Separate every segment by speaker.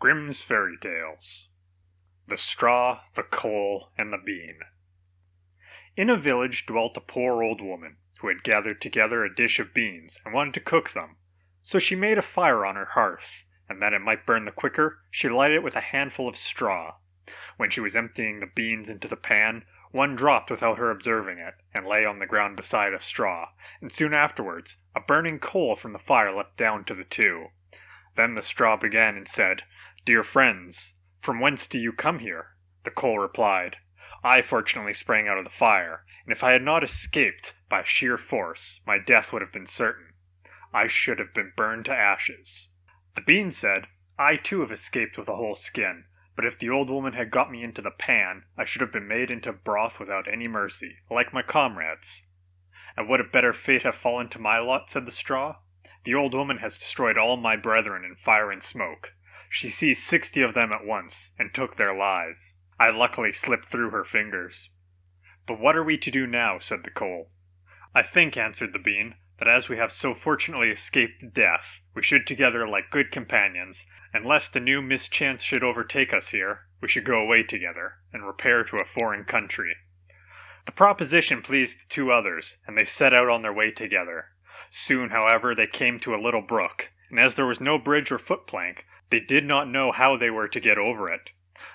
Speaker 1: Grimm's Fairy Tales. The Straw, the Coal, and the Bean. In a village dwelt a poor old woman, who had gathered together a dish of beans and wanted to cook them. So she made a fire on her hearth, and that it might burn the quicker, she lighted it with a handful of straw. When she was emptying the beans into the pan, one dropped without her observing it, and lay on the ground beside a straw, and soon afterwards a burning coal from the fire leapt down to the two. Then the straw began and said, "Dear friends, from whence do you come here?" The coal replied, "I fortunately sprang out of the fire, and if I had not escaped by sheer force, my death would have been certain. I should have been burned to ashes." The bean said, "I too have escaped with a whole skin, but if the old woman had got me into the pan, I should have been made into broth without any mercy, like my comrades." "And would a better fate have fallen to my lot?" said the straw. "The old woman has destroyed all my brethren in fire and smoke. She seized 60 of them at once, and took their lives. I luckily slipped through her fingers." "But what are we to do now?" said the coal. "I think," answered the bean, "that as we have so fortunately escaped death, we should together, like good companions, and lest a new mischance should overtake us here, we should go away together, and repair to a foreign country." The proposition pleased the two others, and they set out on their way together. Soon, however, they came to a little brook, and as there was no bridge or footplank, they did not know how they were to get over it.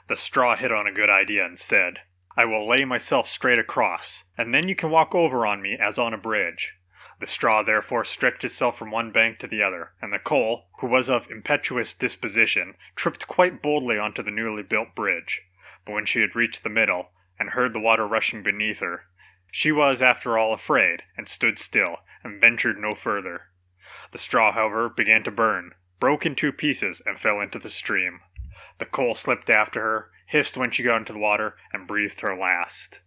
Speaker 1: The straw hit on a good idea and said, "I will lay myself straight across, and then you can walk over on me as on a bridge." The straw therefore stretched itself from one bank to the other, and the coal, who was of impetuous disposition, tripped quite boldly onto the newly built bridge. But when she had reached the middle, and heard the water rushing beneath her, she was, after all, afraid, and stood still, and ventured no further. The straw, however, began to burn, broke in 2 pieces, and fell into the stream. The coal slipped after her, hissed when she got into the water, and breathed her last.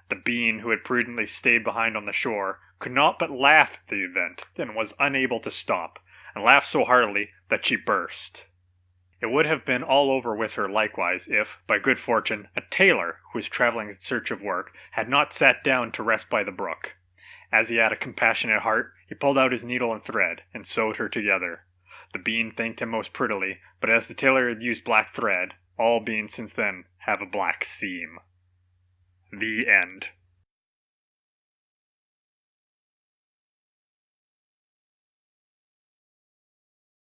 Speaker 1: The bean, who had prudently stayed behind on the shore, could not but laugh at the event, and was unable to stop, and laughed so heartily that she burst. It would have been all over with her likewise if, by good fortune, a tailor, who was travelling in search of work, had not sat down to rest by the brook. As he had a compassionate heart, he pulled out his needle and thread, and sewed her together. The bean thanked him most prettily, but as the tailor had used black thread, all beans since then have a black seam. The End.